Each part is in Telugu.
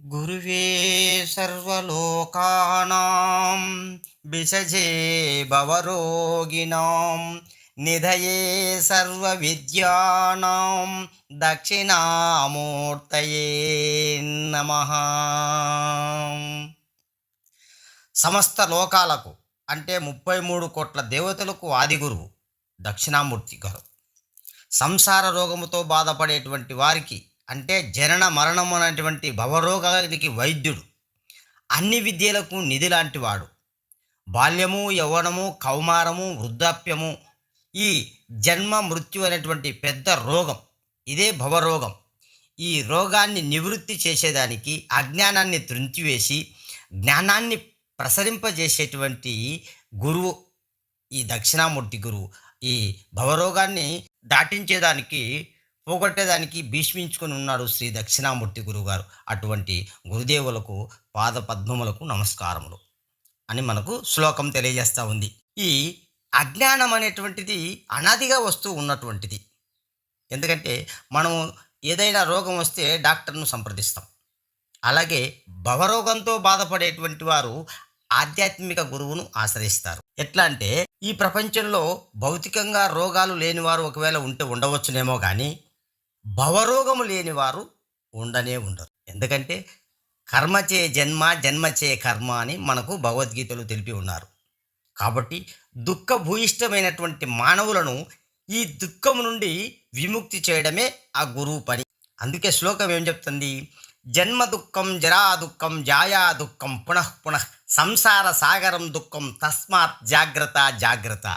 గురువే సర్వలోకానాం విషజే భవరోగిణాం నిధయే సర్వవిద్యానాం దక్షిణామూర్తయే నమః. సమస్త లోకాలకు అంటే 33 కోట్ల దేవతలకు ఆదిగురువు దక్షిణామూర్తి గారు. సంసార రోగముతో బాధపడేటువంటి వారికి అంటే జనన మరణం అనేటువంటి భవరోగానికి వైద్యుడు. అన్ని విద్యలకు నిధి లాంటివాడు. బాల్యము, యవ్వనము, కౌమారము, వృద్ధాప్యము, ఈ జన్మ మృత్యు అనేటువంటి పెద్ద రోగం, ఇదే భవరోగం. ఈ రోగాన్ని నివృత్తి చేసేదానికి అజ్ఞానాన్ని త్రుంచివేసి జ్ఞానాన్ని ప్రసరింపజేసేటువంటి గురువు ఈ దక్షిణామూర్తి గురువు. ఈ భవరోగాన్ని దాటించేదానికి, పోగొట్టేదానికి భీష్మించుకొని ఉన్నాడు శ్రీ దక్షిణామూర్తి గురువుగారు. అటువంటి గురుదేవులకు పాద పద్మములకు నమస్కారములు అని మనకు శ్లోకం తెలియజేస్తూ ఉంది. ఈ అజ్ఞానం అనేటువంటిది అనాదిగా వస్తూ ఉన్నటువంటిది. ఎందుకంటే మనం ఏదైనా రోగం వస్తే డాక్టర్ను సంప్రదిస్తాం. అలాగే భవరోగంతో బాధపడేటువంటి వారు ఆధ్యాత్మిక గురువును ఆశ్రయిస్తారు. ఎట్లా అంటే ఈ ప్రపంచంలో భౌతికంగా రోగాలు లేనివారు ఒకవేళ ఉంటే ఉండవచ్చునేమో కానీ భవరోగము లేనివారు ఉండనే ఉండరు. ఎందుకంటే కర్మచే జన్మ, జన్మచే కర్మ అని మనకు భగవద్గీతలు తెలిపి ఉన్నారు. కాబట్టి దుఃఖభూయిష్టమైనటువంటి మానవులను ఈ దుఃఖం నుండి విముక్తి చేయడమే ఆ గురువు పని. అందుకే శ్లోకం ఏం చెప్తుంది? జన్మ దుఃఖం, జరా దుఃఖం, జాయా దుఃఖం, పునః పునః సంసార సాగరం దుఃఖం, తస్మాత్ జాగ్రత్త జాగ్రత్త.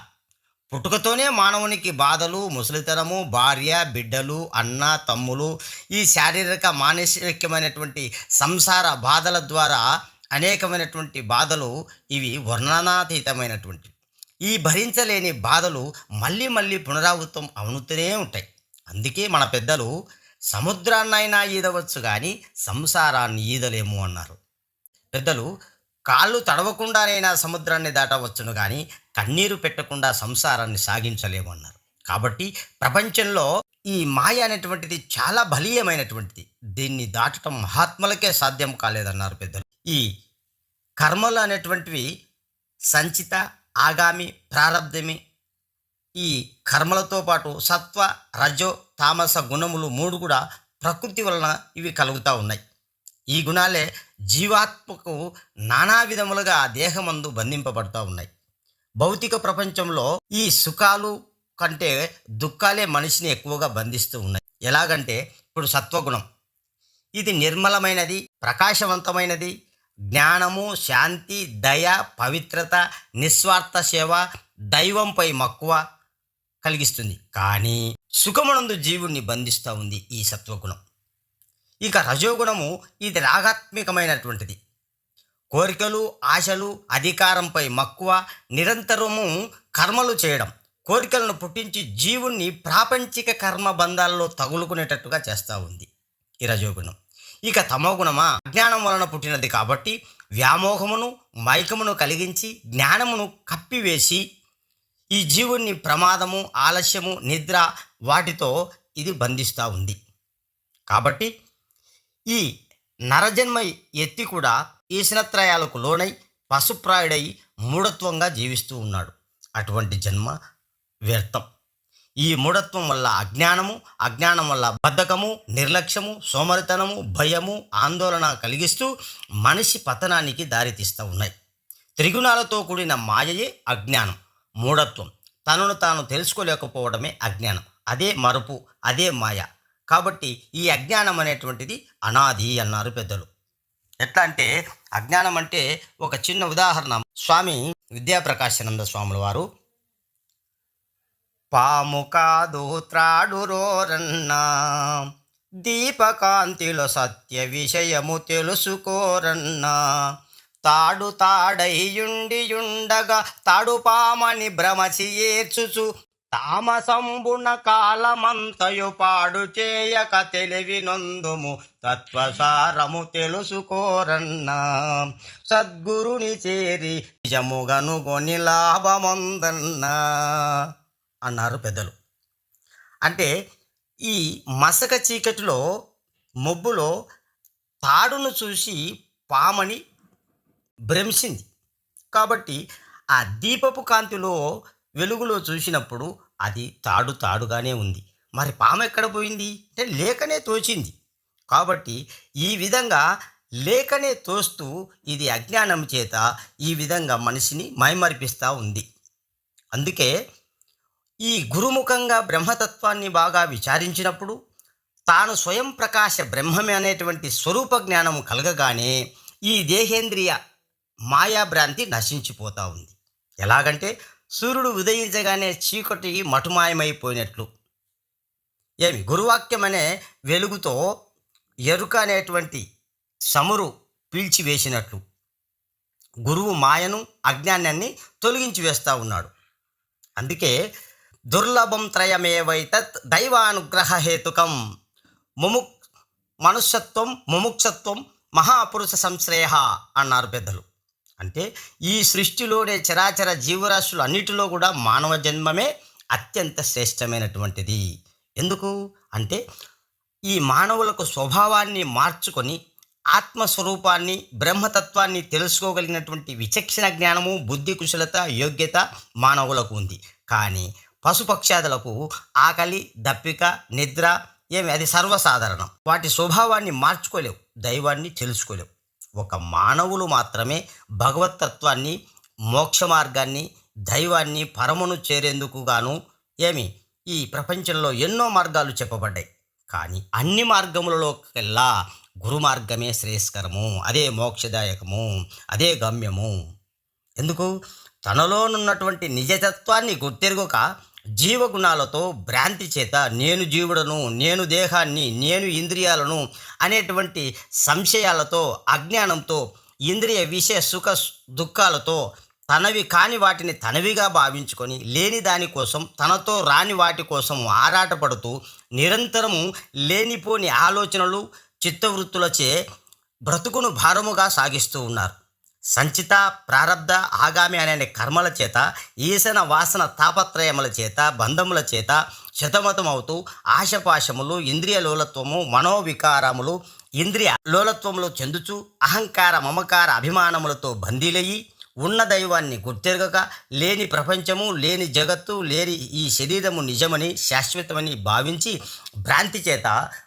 పుట్టుకతోనే మానవునికి బాధలు, ముసలితనము, భార్య, బిడ్డలు, అన్న, తమ్ములు, ఈ శారీరక మానసికమైనటువంటి సంసార బాధల ద్వారా అనేకమైనటువంటి బాధలు, ఇవి వర్ణనాతీతమైనటువంటి ఈ భరించలేని బాధలు మళ్ళీ మళ్ళీ పునరావృతం అవుతూనే ఉంటాయి. అందుకే మన పెద్దలు సముద్రాన్నైనా ఈదవచ్చు కానీ సంసారాన్ని ఈదలేము అన్నారు. పెద్దలు కాళ్ళు తడవకుండానైనా సముద్రాన్ని దాటవచ్చును కానీ కన్నీరు పెట్టకుండా సంసారాన్ని సాగించలేమన్నారు. కాబట్టి ప్రపంచంలో ఈ మాయ అనేటువంటిది చాలా బలీయమైనటువంటిది. దీన్ని దాటడం మహాత్ములకే సాధ్యం కాలేదన్నారు పెద్దలు. ఈ కర్మలు అనేటువంటివి సంచిత, ఆగామి, ప్రారబ్ధమి. ఈ కర్మలతో పాటు సత్వ, రజో, తామస గుణములు మూడు కూడా ప్రకృతి వలన ఇవి కలుగుతూ ఉన్నాయి. ఈ గుణాలే జీవాత్మకు నానా విధములుగా దేహమందు బంధింపబడుతూ ఉన్నాయి. భౌతిక ప్రపంచంలో ఈ సుఖాలు కంటే దుఃఖాలే మనిషిని ఎక్కువగా బంధిస్తూ ఉన్నాయి. ఎలాగంటే ఇప్పుడు సత్వగుణం, ఇది నిర్మలమైనది, ప్రకాశవంతమైనది, జ్ఞానము, శాంతి, దయ, పవిత్రత, నిస్వార్థ సేవ, దైవంపై మక్కువ కలిగిస్తుంది. కానీ సుఖమునందు జీవుణ్ణి బంధిస్తూ ఉంది ఈ సత్వగుణం. ఇక రజోగుణము, ఇది రాగాత్మికమైనటువంటిది. కోరికలు, ఆశలు, అధికారంపై మక్కువ, నిరంతరము కర్మలు చేయడం, కోరికలను పుట్టించి జీవుణ్ణి ప్రాపంచిక కర్మ బంధాల్లో తగులుకునేటట్టుగా చేస్తూ ఉంది ఈ రజోగుణం. ఇక తమోగుణమా, అజ్ఞానం వలన పుట్టినది కాబట్టి వ్యామోహమును, మైకమును కలిగించి జ్ఞానమును కప్పివేసి ఈ జీవుణ్ణి ప్రమాదము, ఆలస్యము, నిద్ర వాటితో ఇది బంధిస్తూ ఉంది. కాబట్టి ఈ నరజన్మ ఎత్తి కూడా ఈశనత్రయాలకు లోనై పశుప్రాయుడై మూఢత్వంగా జీవిస్తూ ఉన్నాడు. అటువంటి జన్మ వ్యర్థం. ఈ మూఢత్వం వల్ల అజ్ఞానం వల్ల బద్ధకము, నిర్లక్ష్యము, సోమరితనము, భయము, ఆందోళన కలిగిస్తూ మనిషి పతనానికి దారితీస్తూ ఉన్నాయి. త్రిగుణాలతో కూడిన మాయయే అజ్ఞానం, మూఢత్వం. తనను తాను తెలుసుకోలేకపోవడమే అజ్ఞానం. అదే మరుపు, అదే మాయ. కాబట్టి ఈ అజ్ఞానం అనేటువంటిది అనాది అన్నారు పెద్దలు. ఎట్లా అంటే అజ్ఞానం అంటే ఒక చిన్న ఉదాహరణ స్వామి విద్యాప్రకాశానంద స్వాముల వారు, పాము కాదు త్రాడు రోరన్నా, దీపకాంతిలో సత్య విషయము తెలుసుకోరన్నా, తాడు తాడైయుండియుండగా తాడు పామని భ్రమచి ఏర్చుచు, తామసంబున కాలమంతయు పాడు చేయక తెలివి నొందుము, తత్వసారము తెలుసుకోరన్నా, సద్గురుని చేరి నిజముగనుగొని లాభమందన్నా అన్నారు పెద్దలు. అంటే ఈ మసక చీకటిలో, మబ్బులో తాడును చూసి పామని భ్రమించింది. కాబట్టి ఆ దీపపు కాంతిలో వెలుగులో చూసినప్పుడు అది తాడుగానే ఉంది. మరి పాము ఎక్కడ పోయింది అంటే లేకనే తోచింది. కాబట్టి ఈ విధంగా లేకనే తోస్తూ ఇది అజ్ఞానం చేత ఈ విధంగా మనిషిని మైమరిపిస్తూ ఉంది. అందుకే ఈ గురుముఖంగా బ్రహ్మతత్వాన్ని బాగా విచారించినప్పుడు తాను స్వయం ప్రకాశ బ్రహ్మమే అనేటువంటి స్వరూప జ్ఞానం కలగగానే ఈ దేహేంద్రియ మాయాభ్రాంతి నశించిపోతూ ఉంది. ఎలాగంటే సూర్యుడు ఉదయించగానే చీకటి మటుమాయమైపోయినట్లు, గురువాక్యం అనే వెలుగుతో ఎరుక అనేటువంటి చమురు పీల్చివేసినట్లు గురువు మాయను అజ్ఞానాన్ని తొలగించి వేస్తూ ఉన్నాడు. అందుకే దుర్లభం త్రయమేవైతత్ దైవానుగ్రహ హేతుకం మనుష్యత్వం ముముక్షత్వం మహాపురుష సంశ్రయ అన్నారు పెద్దలు. అంటే ఈ సృష్టిలోనే చరాచర జీవరాశులు అన్నిటిలో కూడా మానవ జన్మమే అత్యంత శ్రేష్టమైనటువంటిది. ఎందుకు అంటే ఈ మానవులకు స్వభావాన్ని మార్చుకొని ఆత్మస్వరూపాన్ని బ్రహ్మతత్వాన్ని తెలుసుకోగలిగినటువంటి విచక్షణ జ్ఞానము, బుద్ధి కుశలత, యోగ్యత మానవులకు ఉంది. కానీ పశుపక్షాదులకు ఆకలి, దప్పిక, నిద్ర అది సర్వసాధారణం. వాటి స్వభావాన్ని మార్చుకోలేవు, దైవాన్ని తెలుసుకోలేవు. ఒక మానవులు మాత్రమే భగవతత్వాన్ని, మోక్ష మార్గాన్ని, దైవాన్ని, పరమును చేరేందుకు గాను ఈ ప్రపంచంలో ఎన్నో మార్గాలు చెప్పబడ్డాయి. కానీ అన్ని మార్గములలోకెల్లా గురు మార్గమే శ్రేయస్కరము, అదే మోక్షదాయకము, అదే గమ్యము. ఎందుకు? తనలోనున్నటువంటి నిజతత్వాన్ని గుర్తెరుగక జీవగుణాలతో భ్రాంతి చేత నేను జీవుడను, నేను దేహాన్ని, నేను ఇంద్రియాలను అనేటువంటి సంశయాలతో, అజ్ఞానంతో, ఇంద్రియ విషయ సుఖ దుఃఖాలతో తనవి కాని వాటిని తనవిగా భావించుకొని లేని దానికోసం, తనతో రాని వాటి కోసం ఆరాటపడుతూ నిరంతరము లేనిపోని ఆలోచనలు, చిత్తవృత్తులచే బ్రతుకును భారముగా సాగిస్తూ ఉన్నారు. సంచిత, ప్రారబ్ధ, ఆగామి అనే కర్మల చేత, ఈసన వాసన తాపత్రయముల చేత, బంధముల చేత శతమతమవుతూ ఆశపాశములు, ఇంద్రియ లోలత్వము, మనోవికారములు, ఇంద్రియ లోలత్వములు చెందుచు అహంకార, మమకార, అభిమానములతో బందీలయ్యి ఉన్న దైవాన్ని గుర్తెరగక లేని ప్రపంచము, లేని జగత్తు, లేని ఈ శరీరము నిజమని, శాశ్వతమని భావించి భ్రాంతి చేత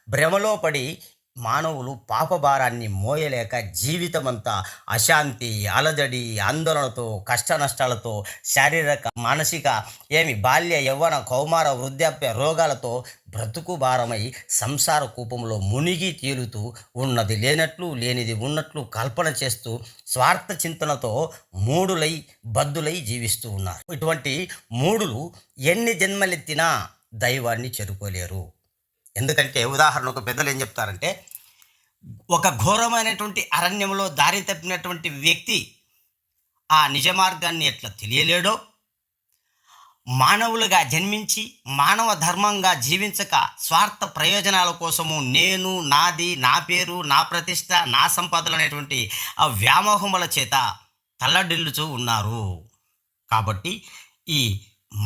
భ్రమలో పడి మానవులు పాపభారాన్ని మోయలేక జీవితమంతా అశాంతి, అలజడి, ఆందోళనతో, కష్ట నష్టాలతో, శారీరక, మానసిక బాల్య, యవ్వన, కౌమార, వృద్ధాప్య రోగాలతో బ్రతుకు భారమై సంసార కూపంలో మునిగి తేలుతూ ఉన్నది లేనట్లు, లేనిది ఉన్నట్లు కల్పన చేస్తూ స్వార్థ చింతనతో మూడులై బద్దులై జీవిస్తూ ఉన్నారు. ఇటువంటి మూడులు ఎన్ని జన్మలెత్తినా దైవాన్ని చేరుకోలేరు. ఎందుకంటే ఉదాహరణకు పెద్దలు ఏం చెప్తారంటే, ఒక ఘోరమైనటువంటి అరణ్యంలో దారి తప్పినటువంటి వ్యక్తి ఆ నిజ మార్గాన్ని ఎట్లా తెలియలేడో, మానవులుగా జన్మించి మానవ ధర్మంగా జీవించక స్వార్థ ప్రయోజనాల కోసము నేను, నాది, నా పేరు, నా ప్రతిష్ట, నా సంపదలు అనేటువంటి ఆ వ్యామోహముల చేత తల్లడిల్లుతూ ఉన్నారు. కాబట్టి ఈ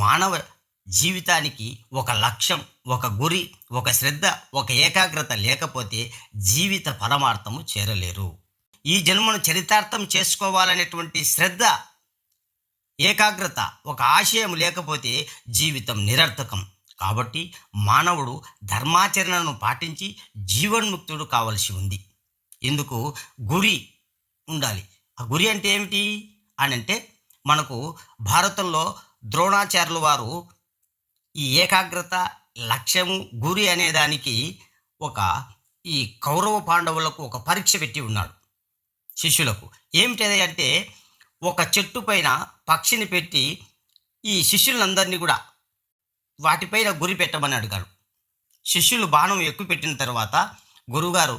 మానవ జీవితానికి ఒక లక్ష్యం, ఒక గురి, ఒక శ్రద్ధ, ఒక ఏకాగ్రత లేకపోతే జీవిత పరమార్థము చేరలేరు. ఈ జన్మను చరితార్థం చేసుకోవాలనేటువంటి శ్రద్ధ, ఏకాగ్రత, ఒక ఆశయం లేకపోతే జీవితం నిరర్థకం. కాబట్టి మానవుడు ధర్మాచరణను పాటించి జీవన్ముక్తుడు కావలసి ఉంది. ఇందుకు గురి ఉండాలి. ఆ గురి అంటే ఏమిటి అని అంటే, మనకు భారతంలో ద్రోణాచార్యుల వారు ఈ ఏకాగ్రత, లక్ష్యము, గురి అనేదానికి ఈ కౌరవ పాండవులకు ఒక పరీక్ష పెట్టి ఉన్నాడు శిష్యులకు. ఏమిటది అంటే, ఒక చెట్టు పైన పక్షిని పెట్టి ఈ శిష్యులందరినీ కూడా వాటిపైన గురి పెట్టమని అడిగాడు. శిష్యులు బాణం ఎక్కువ పెట్టిన తర్వాత, గురువుగారు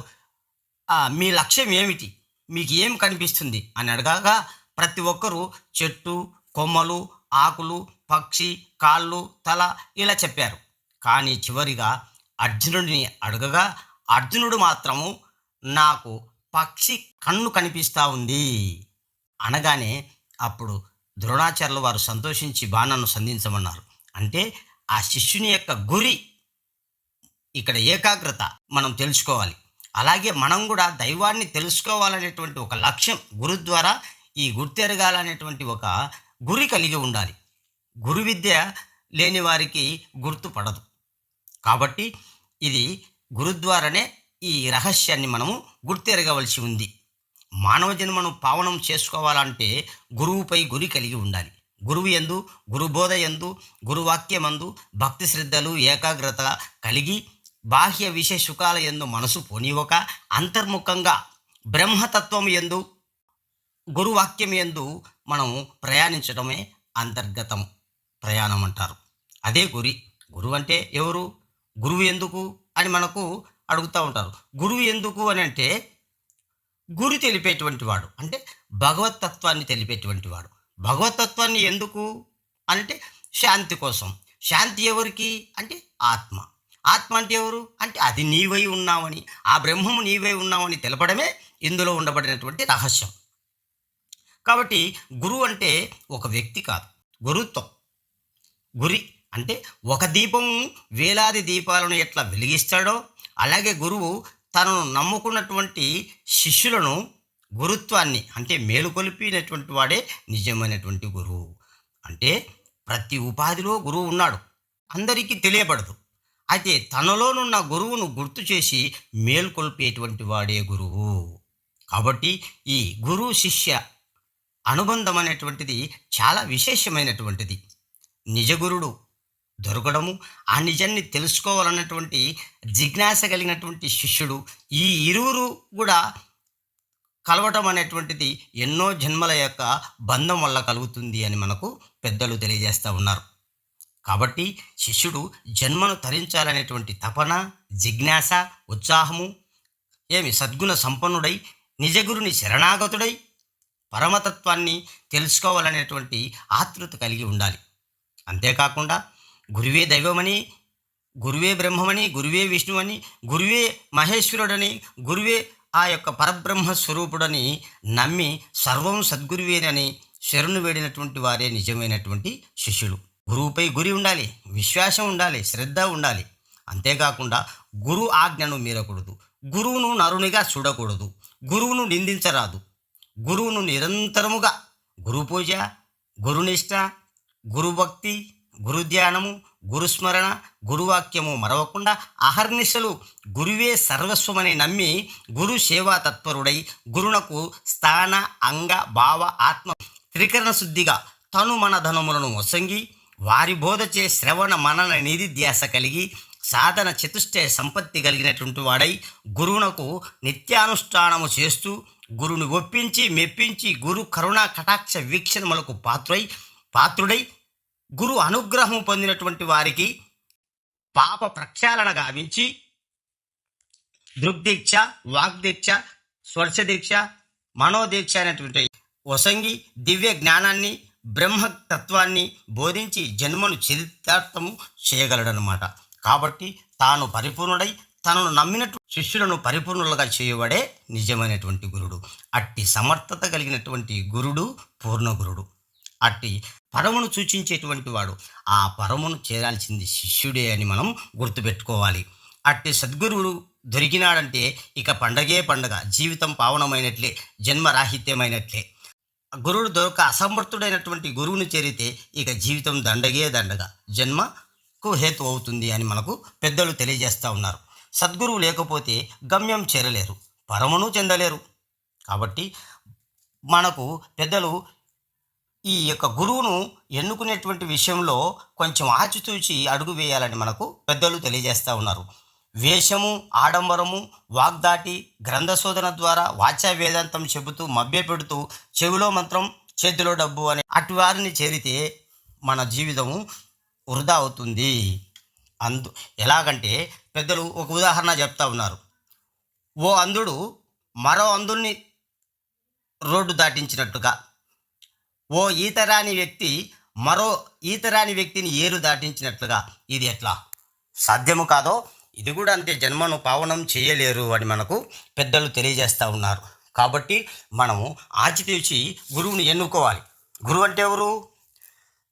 మీ లక్ష్యం ఏమిటి, మీకు ఏం కనిపిస్తుంది అని అడగగా ప్రతి ఒక్కరూ చెట్టు, కొమ్మలు, ఆకులు, పక్షి, కాళ్ళు, తల ఇలా చెప్పారు. కానీ చివరిగా అర్జునుడిని అడగగా అర్జునుడు మాత్రము నాకు పక్షి కన్ను కనిపిస్తూ ఉంది అనగానే అప్పుడు ద్రోణాచార్యుల వారు సంతోషించి బాణాన్ని సంధించమన్నారు. అంటే ఆ శిష్యుని యొక్క గురి, ఇక్కడ ఏకాగ్రత మనం తెలుసుకోవాలి. అలాగే మనం కూడా దైవాన్ని తెలుసుకోవాలనేటువంటి ఒక లక్ష్యం గురు ద్వారా ఈ గుర్తెరగాలనేటువంటి ఒక గురి కలిగి ఉండాలి. గురు విద్య లేని వారికి గుర్తుపడదు. కాబట్టి ఇది గురు ద్వారానే ఈ రహస్యాన్ని మనము గుర్తెరగవలసి ఉంది. మానవ జన్మను పావనం చేసుకోవాలంటే గురువుపై గురి కలిగి ఉండాలి. గురువు యందు, గురుబోధ యందు, గురువాక్యమందు భక్తి శ్రద్ధలు ఏకాగ్రత కలిగి బాహ్య విషయ సుఖాల యందు మనసు పోనివ్వక అంతర్ముఖంగా బ్రహ్మతత్వం యందు, గురువాక్యం యందు మనం ప్రయాణించడమే అంతర్గతం ప్రయాణం అంటారు. అదే గురువు అంటే ఎవరు? గురువు ఎందుకు అని మనకు అడుగుతూ ఉంటారు. గురువు ఎందుకు అని అంటే గురి తెలిపేటువంటి వాడు, అంటే భగవతత్వాన్ని తెలిపేటువంటి వాడు. భగవతత్వాన్ని ఎందుకు అంటే శాంతి కోసం. శాంతి ఎవరికి అంటే ఆత్మ. ఆత్మ అంటే ఎవరు అంటే అది నీవై ఉన్నావని, ఆ బ్రహ్మము నీవై ఉన్నావని తెలపడమే ఇందులో ఉండబడినటువంటి రహస్యం. కాబట్టి గురువు అంటే ఒక వ్యక్తి కాదు, గురుత్వం. గురి అంటే ఒక దీపం వేలాది దీపాలను ఎట్లా వెలిగిస్తాడో అలాగే గురువు తనను నమ్ముకున్నటువంటి శిష్యులను గురుత్వాన్ని అంటే మేలుకొలిపినటువంటి వాడే నిజమైనటువంటి గురువు. అంటే ప్రతి ఉపాధిలో గురువు ఉన్నాడు, అందరికీ తెలియబడదు. అయితే తనలోనున్న గురువును గుర్తు చేసి మేల్కొల్పేటువంటి వాడే గురువు. కాబట్టి ఈ గురు శిష్య అనుబంధం అనేటువంటిది చాలా విశేషమైనటువంటిది. నిజగురుడు దొరకడము, ఆ నిజాన్ని తెలుసుకోవాలన్నటువంటి జిజ్ఞాస కలిగినటువంటి శిష్యుడు, ఈ ఇరువురు కూడా కలవటం అనేటువంటిది ఎన్నో జన్మల యొక్క బంధం వల్ల కలుగుతుంది అని మనకు పెద్దలు తెలియజేస్తూ ఉన్నారు. కాబట్టి శిష్యుడు జన్మను తరించాలనేటువంటి తపన, జిజ్ఞాస, ఉత్సాహము సద్గుణ సంపన్నుడై నిజగురుని శరణాగతుడై పరమతత్వాన్ని తెలుసుకోవాలనేటువంటి ఆతృత కలిగి ఉండాలి. అంతేకాకుండా గురువే దైవమని, గురువే బ్రహ్మమని, గురువే విష్ణువని, గురువే మహేశ్వరుడని, గురువే ఆ యొక్క పరబ్రహ్మ స్వరూపుడని నమ్మి సర్వం సద్గురువేనని శరణు వేడినటువంటి వారే నిజమైనటువంటి శిష్యులు. గురువుపై గురి ఉండాలి, విశ్వాసం ఉండాలి, శ్రద్ధ ఉండాలి. అంతేకాకుండా గురు ఆజ్ఞను మీరకూడదు, గురువును నరునిగా చూడకూడదు, గురువును నిందించరాదు. గురువును నిరంతరముగా గురుపూజ, గురునిష్ట, గురుభక్తి, గురుధ్యానము, గురుస్మరణ, గురువాక్యము మరవకుండా అహర్నిశలు గురువే సర్వస్వమని నమ్మి గురు సేవా తత్పరుడై గురునకు స్థాన, అంగ, భావ, ఆత్మ త్రికరణ శుద్ధిగా తను మన ధనములను వసంగి వారి బోధచే శ్రవణ మనన నిధిధ్యాస కలిగి సాధన చతుష్టయ సంపత్తి కలిగినటువంటి వాడై గురువునకు నిత్యానుష్ఠానము చేస్తూ గురుని ఒప్పించి మెప్పించి గురు కరుణా కటాక్ష వీక్షణములకు పాత్రుడై గురు అనుగ్రహం పొందినటువంటి వారికి పాప ప్రక్షాళన గావించి దృగ్దీక్ష, వాగ్దీక్ష, స్వర్శదీక్ష, మనోదీక్ష అనేటువంటి వసంగి దివ్య జ్ఞానాన్ని, బ్రహ్మతత్వాన్ని బోధించి జన్మను చరితార్థము చేయగలడనమాట. కాబట్టి తాను పరిపూర్ణుడై తనను నమ్మినట్టు శిష్యులను పరిపూర్ణులుగా చేయబడే నిజమైనటువంటి గురుడు. అట్టి సమర్థత కలిగినటువంటి గురుడు పూర్ణ గురుడు. అట్టి పరమును సూచించేటువంటి వాడు. ఆ పరమును చేరాల్సింది శిష్యుడే అని మనం గుర్తుపెట్టుకోవాలి. అట్టి సద్గురువులు దొరికినాడంటే ఇక పండగే పండగ, జీవితం పావనమైనట్లే, జన్మరాహిత్యమైనట్లే. గురువుడు దొరక అసమర్థుడైనటువంటి గురువుని చేరితే ఇక జీవితం దండగే దండగ, జన్మకు హేతు అవుతుంది అని మనకు పెద్దలు తెలియజేస్తూ ఉన్నారు. సద్గురువు లేకపోతే గమ్యం చేరలేరు, పరమును చెందలేరు. కాబట్టి మనకు పెద్దలు ఈ యొక్క గురువును ఎన్నుకునేటువంటి విషయంలో కొంచెం ఆచితూచి అడుగు వేయాలని మనకు పెద్దలు తెలియజేస్తూ ఉన్నారు. వేషము, ఆడంబరము, వాగ్దాటి, గ్రంథశోధన ద్వారా వాచా వేదాంతం చెబుతూ మభ్యపెడుతూ చెవిలో మంత్రం చేతిలో డబ్బు అని అటు వారిని చేరితే మన జీవితము వృధా అవుతుంది. ఎలాగంటే పెద్దలు ఒక ఉదాహరణ చెప్తా ఉన్నారు. ఓ అంధుడు మరో అంధుడిని రోడ్డు దాటించినట్టుగా, ఓ ఈతరాని వ్యక్తి మరో ఈతరాని వ్యక్తిని ఏరు దాటించినట్లుగా ఇది ఎట్లా సాధ్యము కాదో ఇది కూడా అంతే, జన్మను పావనం చేయలేరు అని మనకు పెద్దలు తెలియజేస్తూ ఉన్నారు. కాబట్టి మనము ఆచితూచి గురువుని ఎన్నుకోవాలి. గురువు అంటే ఎవరు?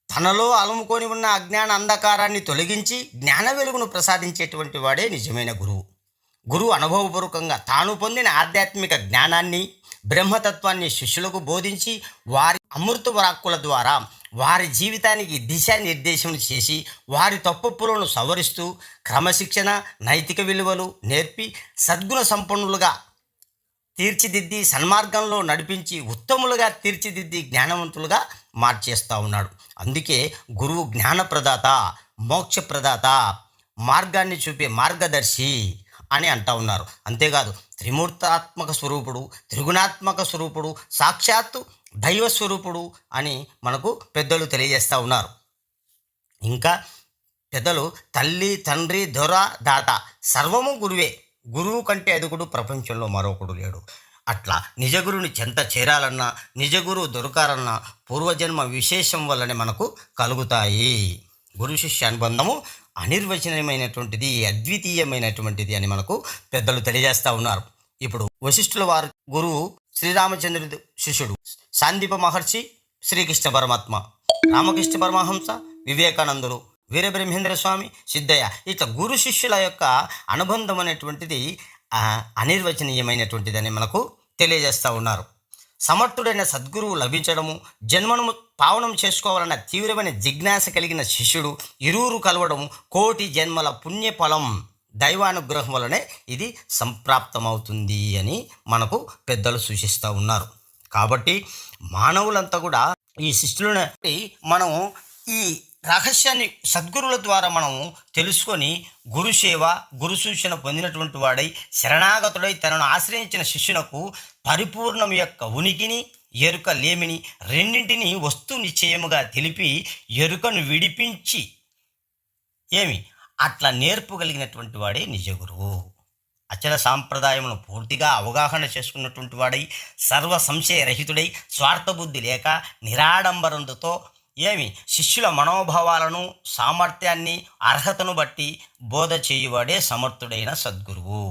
తనలో అలుముకొని ఉన్న అజ్ఞాన అంధకారాన్ని తొలగించి జ్ఞాన వెలుగును ప్రసాదించేటువంటి వాడే నిజమైన గురువు. గురువు అనుభవపూర్వకంగా తాను పొందిన ఆధ్యాత్మిక జ్ఞానాన్ని, బ్రహ్మతత్వాన్ని శిష్యులకు బోధించి వారి అమృత వాక్కుల ద్వారా వారి జీవితానికి దిశానిర్దేశం చేసి వారి తప్పులను సవరిస్తూ క్రమశిక్షణ, నైతిక విలువలు నేర్పి సద్గుణ సంపన్నులుగా తీర్చిదిద్ది సన్మార్గంలో నడిపించి ఉత్తములుగా తీర్చిదిద్ది జ్ఞానవంతులుగా మార్చేస్తూ ఉన్నాడు. అందుకే గురువు జ్ఞానప్రదాత, మోక్షప్రదాత, మార్గాన్ని చూపే మార్గదర్శి అని అంటూ ఉన్నారు. అంతేకాదు త్రిమూర్తాత్మక స్వరూపుడు, త్రిగుణాత్మక స్వరూపుడు, సాక్షాత్తు దైవస్వరూపుడు అని మనకు పెద్దలు తెలియజేస్తూ ఉన్నారు. ఇంకా పెద్దలు తల్లి, తండ్రి, దొర, దాత సర్వము గురువే, గురువు కంటే అదుగుడు ప్రపంచంలో మరొకడు లేడు. అట్లా నిజగురుని చెంత చేరాలన్నా, నిజగురువు దొరకాలన్నా పూర్వజన్మ విశేషం వల్లనే మనకు కలుగుతాయి. గురు శిష్య అనుబంధము అనిర్వచనమైనటువంటిది, అద్వితీయమైనటువంటిది అని మనకు పెద్దలు తెలియజేస్తూ ఉన్నారు. ఇప్పుడు వశిష్ఠుల వారి గురువు శ్రీరామచంద్రుడి శిష్యుడు సాందీప మహర్షి, శ్రీకృష్ణ పరమాత్మ, రామకృష్ణ పరమహంస, వివేకానందులు, వీరబ్రహ్మేంద్ర స్వామి, సిద్ధయ్య, ఇట్లా గురు శిష్యుల యొక్క అనుబంధం అనేటువంటిది అనిర్వచనీయమైనటువంటిదని మనకు తెలియజేస్తూ ఉన్నారు. సమర్థుడైన సద్గురువు లభించడము, జన్మను పావనం చేసుకోవాలన్న తీవ్రమైన జిజ్ఞాస కలిగిన శిష్యుడు ఇరువురు కలవడం కోటి జన్మల పుణ్యఫలం దైవానుగ్రహం వలనే ఇది సంప్రాప్తమవుతుంది అని మనకు పెద్దలు సూచిస్తూ ఉన్నారు. కాబట్టి మానవులంతా కూడా ఈ శిష్యులను మనం ఈ రహస్యాన్ని సద్గురుల ద్వారా మనం తెలుసుకొని గురుసేవ, గురు సూచన పొందినటువంటి వాడై శరణాగతుడై తనను ఆశ్రయించిన శిష్యునకు పరిపూర్ణం యొక్క ఉనికిని, ఎరుక లేమిని రెండింటినీ వస్తు నిశ్చయముగా తెలిపి ఎరుకను విడిపించి అట్లా నేర్పగలిగినటువంటి వాడే నిజగురువు. అచల సాంప్రదాయమును పూర్తిగా అవగాహన చేసుకున్నటువంటి వాడై సర్వ సంశయరహితుడై స్వార్థబుద్ధి లేక నిరాడంబరంతో శిష్యుల మనోభావాలను, సామర్థ్యాన్ని, అర్హతను బట్టి బోధ చేయువాడే సమర్థుడైన సద్గురువు.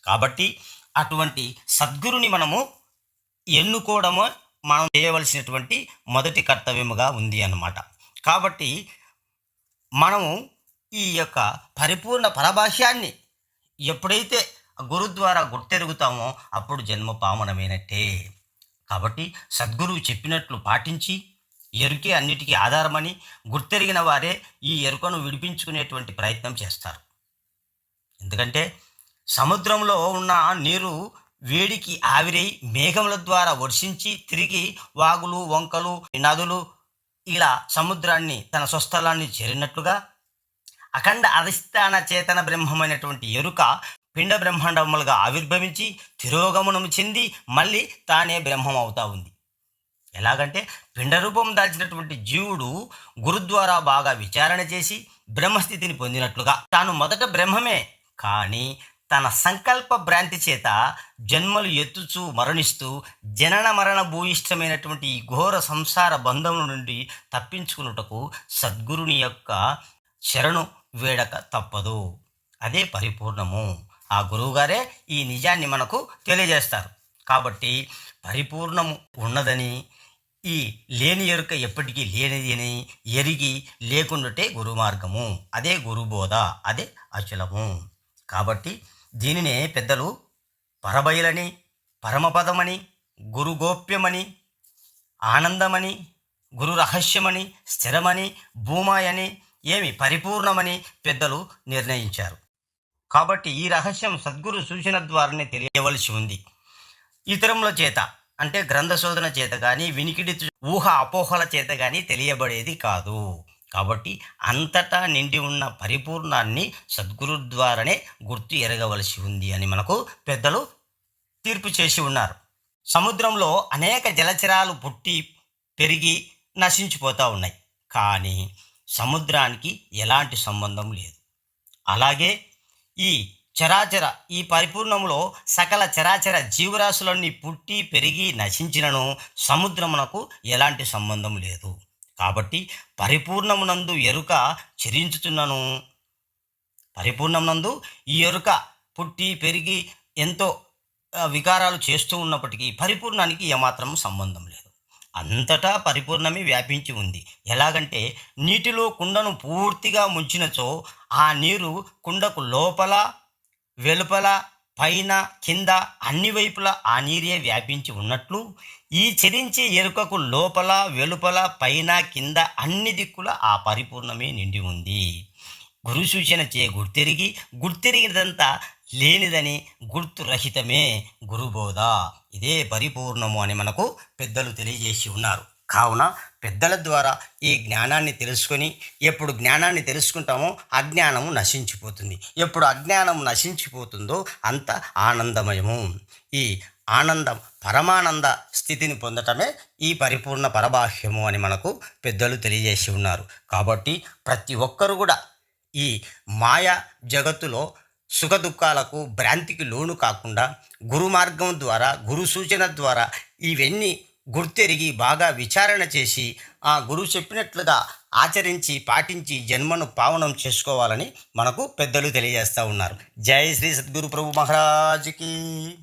కాబట్టి అటువంటి సద్గురుని మనము ఎన్నుకోవడము మనం చేయవలసినటువంటి మొదటి కర్తవ్యముగా ఉంది అన్నమాట. కాబట్టి మనము ఈ యొక్క పరిపూర్ణ పరభాష్యాన్ని ఎప్పుడైతే గురు ద్వారా గుర్తెరుగుతామో అప్పుడు జన్మ పావనమైనట్టే. కాబట్టి సద్గురువు చెప్పినట్లు పాటించి ఎరుకే అన్నిటికీ ఆధారమని గుర్తెరిగిన వారే ఈ ఎరుకను విడిపించుకునేటువంటి ప్రయత్నం చేస్తారు. ఎందుకంటే సముద్రంలో ఉన్న నీరు వేడికి ఆవిరై మేఘముల ద్వారా వర్షించి తిరిగి వాగులు, వంకలు, నదులు ఇలా సముద్రాన్ని తన స్వస్థలాన్ని చేరినట్లుగా అఖండ అధిష్టాన చేతన బ్రహ్మమైనటువంటి ఎరుక పిండ బ్రహ్మాండములుగా ఆవిర్భవించి తిరోగమనము చెంది మళ్ళీ తానే బ్రహ్మం అవుతా ఉంది. ఎలాగంటే పిండరూపం దాల్చినటువంటి జీవుడు గురు ద్వారా బాగా విచారణ చేసి బ్రహ్మస్థితిని పొందినట్లుగా తాను మొదట బ్రహ్మమే, కానీ తన సంకల్ప భ్రాంతి చేత జన్మలు ఎత్తుచూ మరణిస్తూ జనన మరణ భూయిష్టమైనటువంటి ఈ ఘోర సంసార బంధం నుండి తప్పించుకున్నటకు సద్గురుని యొక్క శరణు వేడక తప్పదు. అదే పరిపూర్ణము. ఆ గురువుగారే ఈ నిజాన్ని మనకు తెలియజేస్తారు. కాబట్టి పరిపూర్ణము ఉన్నదని, ఈ లేని ఎరుక ఎప్పటికీ లేనిది అని ఎరిగి లేకుండాటే గురు మార్గము, అదే గురుబోధ, అదే అచలము. కాబట్టి దీనినే పెద్దలు పరబయలని, పరమపదమని, గురుగోప్యమని, ఆనందమని, గురు రహస్యమని, స్థిరమని, భూమాయని, పరిపూర్ణమని పెద్దలు నిర్ణయించారు. కాబట్టి ఈ రహస్యం సద్గురు సూచన ద్వారానే తెలియవలసి ఉంది. ఇతరముల చేత అంటే గ్రంథ శోధన చేత కానీ, వినికిడి ఊహ అపోహల చేత కానీ తెలియబడేది కాదు. కాబట్టి అంతటా నిండి ఉన్న పరిపూర్ణాన్ని సద్గురు ద్వారానే గుర్తు ఎరగవలసి ఉంది అని మనకు పెద్దలు తీర్పు చేసి ఉన్నారు. సముద్రంలో అనేక జలచరాలు పుట్టి పెరిగి నశించిపోతూ ఉన్నాయి, కానీ సముద్రానికి ఎలాంటి సంబంధం లేదు. అలాగే ఈ పరిపూర్ణంలో సకల చరాచర జీవరాశులన్నీ పుట్టి పెరిగి నశించినను సముద్రమునకు ఎలాంటి సంబంధం లేదు. కాబట్టి పరిపూర్ణమునందు ఎరుక చెరించుచున్నను, పరిపూర్ణమునందు ఈ ఎరుక పుట్టి పెరిగి ఎంతో వికారాలు చేస్తూ ఉన్నప్పటికీ పరిపూర్ణానికి ఏమాత్రం సంబంధం లేదు. అంతటా పరిపూర్ణమే వ్యాపించి ఉంది. ఎలాగంటే నీటిలో కుండను పూర్తిగా ముంచినచో ఆ నీరు కుండకు లోపల వెలుపల పైన కింద అన్ని వైపులా ఆ నీరే వ్యాపించి ఉన్నట్లు ఈ చరించే ఎరుకకు లోపల వెలుపల పైన కింద అన్ని దిక్కుల ఆ పరిపూర్ణమే నిండి ఉంది. గురు సూచన చే గుర్తెరిగినదంతా లేనిదని గుర్తురహితమే గురుబోధ. ఇదే పరిపూర్ణము అని మనకు పెద్దలు తెలియజేసి ఉన్నారు. కావున పెద్దల ద్వారా ఈ జ్ఞానాన్ని తెలుసుకొని ఎప్పుడు జ్ఞానాన్ని తెలుసుకుంటామో అజ్ఞానము నశించిపోతుంది. ఎప్పుడు అజ్ఞానం నశించిపోతుందో అంత ఆనందమయము. ఈ ఆనందం పరమానంద స్థితిని పొందటమే ఈ పరిపూర్ణ పరబాహ్యము అని మనకు పెద్దలు తెలియజేసి ఉన్నారు. కాబట్టి ప్రతి ఒక్కరు కూడా ఈ మాయా జగత్తులో సుఖదుఖాలకు భ్రాంతికి లోను కాకుండా గురు మార్గం ద్వారా గురు సూచన ద్వారా ఇవన్నీ గుర్తెరిగి బాగా విచారణ చేసి ఆ గురువు చెప్పినట్లుగా ఆచరించి పాటించి జన్మను పావనం చేసుకోవాలని మనకు పెద్దలు తెలియజేస్తూ ఉన్నారు. జై శ్రీ సద్గురు ప్రభు మహారాజుకి.